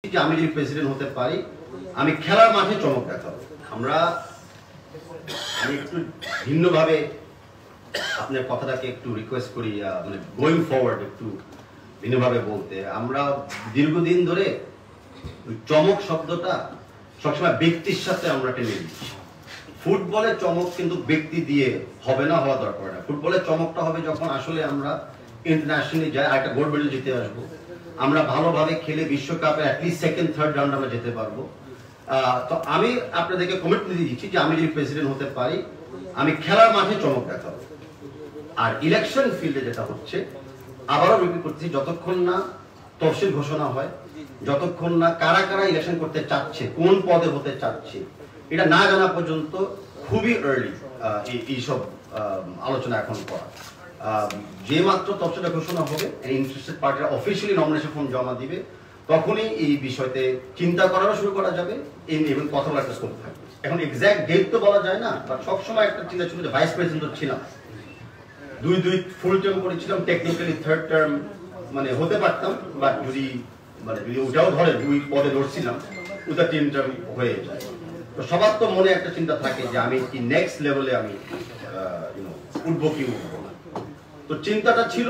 আমি যদি প্রেসিডেন্ট হতে পারি আমি খেলার মাঠে চমক দেখাবো। আমি একটু ভিন্নভাবে আপনার কথাটাকে একটু রিকোয়েস্ট করি, মানে গোয়িং ফরওয়ার্ড একটু ভিন্নভাবে বলতে। আমরা দীর্ঘদিন ধরে চমক শব্দটা সবসময় ব্যক্তির সাথে আমরা টেনে দিচ্ছি। ফুটবলের চমক কিন্তু ব্যক্তি দিয়ে হবে না, হওয়া দরকার না। ফুটবলের চমকটা হবে যখন আসলে আমরা ইন্টারন্যাশনালি যাই, একটা গোল্ড মেডেল জিতে আসবো, আমরা ভালোভাবে খেলে বিশ্বকাপে অ্যাটলিস্ট সেকেন্ড থার্ড রাউন্ড আমরা যেতে পারবো। তো আমি আপনাদেরকে কমিটমেন্ট দিচ্ছি যে আমি যদি প্রেসিডেন্ট হতে পারি আমি খেলার মাঠে চমক দেখাবো। আর ইলেকশন ফিল্ডে যেটা হচ্ছে, আবারও রিপিট করছি, যতক্ষণ না তফসিল ঘোষণা হয়, যতক্ষণ না কারা কারা ইলেকশন করতে চাচ্ছে, কোন পদে হতে চাচ্ছে, এটা না জানা পর্যন্ত খুবই আর্লি এইসব আলোচনা এখন করা। যে মাত্র তফসিলটা ঘোষণা হবে, ইন্টারেস্টেড পার্টিরা অফিসিয়ালি নমিনেশন ফর্ম জমা দিবে, তখনই এই বিষয়তে চিন্তা করারও শুরু করা যাবে এবং কথা বলার একটা স্কোপ থাকবে। এখন এক্সাক্ট ডেট তো বলা যায় না, বাট সবসময় একটা চিন্তা ছিল যে ভাইস প্রেসিডেন্ট ছিলাম, দুই ফুল টার্ম করেছিলাম, টেকনিক্যালি থার্ড টার্ম মানে হতে পারতাম, বাট যদি ওটাও ধরে দুই পদে লড়ছিলাম, ওটা 3 টার্ম হয়ে যায়। তো সবার তো মনে একটা চিন্তা থাকে যে আমি কি নেক্সট লেভেলে আমি উঠবো কি উঠবো না। তো চিন্তাটা ছিল,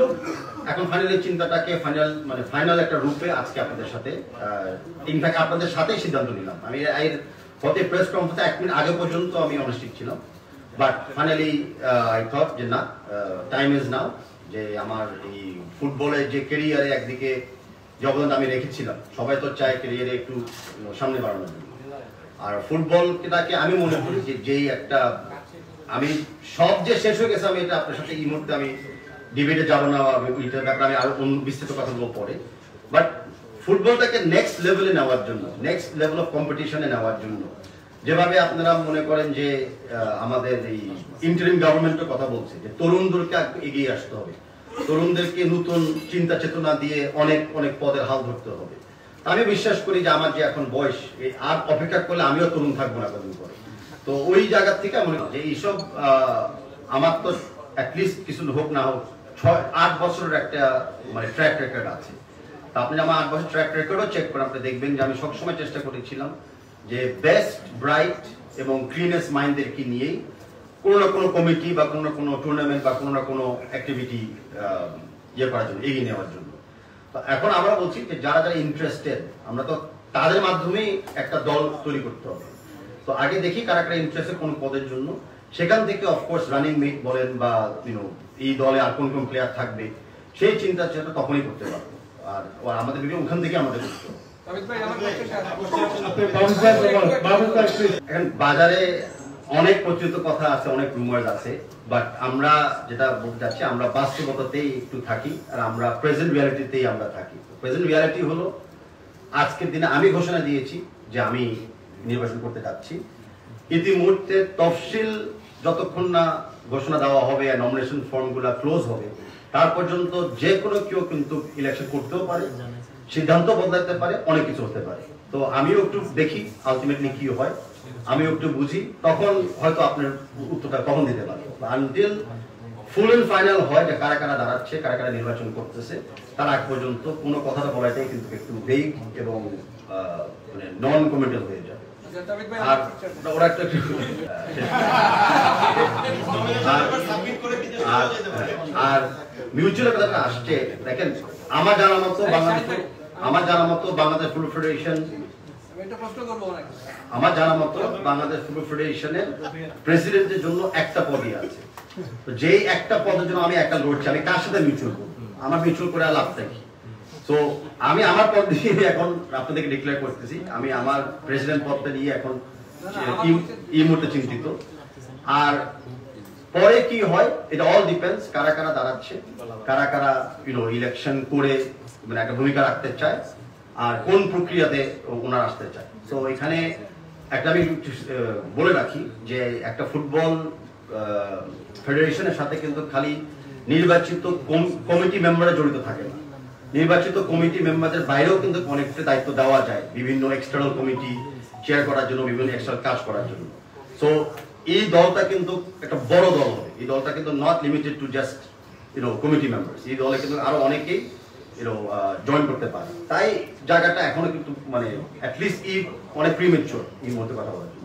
এখন ফাইনালি চিন্তাটাকে ফাইনাল একটা রূপে আজকে আপনাদের সাথে, ইনফ্যাক্ট আপনাদের সাথেই সিদ্ধান্ত নিলাম। আমি এর হতে প্রেস কনফারেন্সে 1 মিনিট আগে পর্যন্ত আমি অনিশ্চিত ছিলাম, বাট ফাইনালি আই থট যে না, টাইম ইজ নাও, যে আমার এই ফুটবলের যে ক্যারিয়ারে একদিকে যে অবদান আমি রেখেছিলাম, সবাই তো চায় ক্যারিয়ারে একটু সামনে বাড়ানোর জন্য। আর ফুটবলটাকে আমি মনে করি যে যেই একটা, আমি সব যে শেষ হয়ে গেছে, আমি এটা আপনার সাথে এই মুহূর্তে আমি ডিবেটে যাবো না, ওইটার ব্যাপারে আমি আরো বিস্তৃত কথা বলবো পরে। বাট ফুটবলটাকে নেক্সট লেভেলে নেওয়ার জন্য, নেক্সট লেভেল অফ কম্পিটিশনে নেওয়ার জন্য, যেভাবে আপনারা মনে করেন যে আমাদের এই ইন্টারিম গভর্নমেন্টের কথা বলছে যে তরুণদেরকে এগিয়ে আসতে হবে, তরুণদেরকে নতুন চিন্তা চেতনা দিয়ে অনেক অনেক পদের হাল ধরতে হবে। আমি বিশ্বাস করি যে আমার যে এখন বয়স, আর অপেক্ষা করলে আমিও তরুণ থাকবো না কদিন পরে। তো ওই জায়গা থেকে মনে হয় যে এইসব আমার তো অ্যাটলিস্ট কিছু হোক না হোক 6-8 বছরের একটা ট্র্যাক রেকর্ড আছে। তা আপনি আমার 8 বছর ট্র্যাক রেকর্ডও চেক করেন, আপনি দেখবেন যে আমি সবসময় চেষ্টা করেছিলাম যে বেস্ট, ব্রাইট এবং ক্লিনেস্ট মাইন্ডদেরকে নিয়েই কোনো না কোনো কমিটি বা কোনো না কোনো টুর্নামেন্ট বা কোনো না কোনো অ্যাক্টিভিটি করার জন্য, এগিয়ে নেওয়ার জন্য। তো এখন আমরা বলছি যে যারা যারা ইন্টারেস্টেড, আমরা তো তাদের মাধ্যমেই একটা দল তৈরি করতে হবে। তো আগে দেখি কারা কারা ইন্টারেস্টেড কোন পদের জন্য, সেখান থেকে অফকোর্স রানিং মেট বলেন বা এই দলে আর কোন কোন প্লেয়ার থাকবে, সেই চিন্তা চেষ্টা তখনই করতে পারবো। আর আমাদের ভিডিও ওখান থেকে আমাদের করতে হবে। এখন বাজারে অনেক প্রচলিত কথা আছে, অনেক রুমার্স আছে, বাট আমরা যেটা বলতে চাচ্ছি, আমরা বাস্তবতাতেই একটু থাকি, আর আমরা প্রেজেন্ট রিয়ালিটিতেই আমরা থাকি। প্রেজেন্ট রিয়ালিটি হলো আজকের দিনে আমি ঘোষণা দিয়েছি যে আমি নির্বাচন করতে যাচ্ছি। ইতিমধ্যে তফসিল যতক্ষণ না ঘোষণা দেওয়া হবে আর নমিনেশন ফর্মগুলো ক্লোজ হবে, তার পর্যন্ত যে কোনো কেউ কিন্তু ইলেকশন করতেও পারে, সিদ্ধান্ত বদলাতে পারে, অনেক কিছু হতে পারে। তো আমিও একটু দেখি আলটিমেটলি কি হয়, আমিও একটু বুঝি, তখন হয়তো আপনার উত্তরটা তখন দিতে পারবো। আনটিল ফুল এন্ড ফাইনাল হয় যে কারা কারা দাঁড়াচ্ছে, কারা কারা নির্বাচন করতেছে, তার আগ পর্যন্ত কোনো কথাটা বলাটাই কিন্তু একটু ভেগ এবং নন কমেন্টাল হয়ে যায়। আর ওরা একটা আর মিউচুয়াল কথাটা আসছে, দেখেন আমার জানা মতো বাংলাদেশ ফুটবল ফেডারেশন, আমার জানা মতো বাংলাদেশ ফুটবল ফেডারেশনের প্রেসিডেন্টের জন্য একটা পদই আছে। তো যেই একটা পদের জন্য আমি একটা লড়ছি, আমি কার সাথে মিউচুয়াল করবো? আমার মিউচুয়াল করে লাভটা কি? তো আমি আমার পদ দিয়ে এখন আপনাদেরকে ডিক্লেয়ার করতেছি, আমি আমার প্রেসিডেন্ট পদটা নিয়ে এখন এই মুহূর্তে চিন্তিত। আর পরে কি হয়, এটা অল ডিপেন্ডস কারা কারা দাঁড়াচ্ছে, কারা কারা ইলেকশন করে একটা ভূমিকা রাখতে চায়, আর কোন প্রক্রিয়াতে ওনারা আসতে চায়। তো এখানে একটা আমি বলে রাখি যে একটা ফুটবল ফেডারেশনের সাথে কিন্তু খালি নির্বাচিত কমিটি মেম্বাররা জড়িত থাকে না, নির্বাচিত কমিটি মেম্বারদের বাইরেও কিন্তু অনেকটা দায়িত্ব দেওয়া যায়, বিভিন্ন এক্সটার্নাল কমিটি চেয়ার করার জন্য, বিভিন্ন এক্সটার্নাল কাজ করার জন্য। সো এই দলটা কিন্তু একটা বড় দল হবে, এই দলটা কিন্তু not limited to just committee members, এই দলে কিন্তু আরো অনেকেই জয়েন করতে পারে। তাই জায়গাটা এখনো কিন্তু মানে অ্যাটলিস্ট অনেক প্রিমেচুর এই মুহূর্তে কথা বলার জন্য।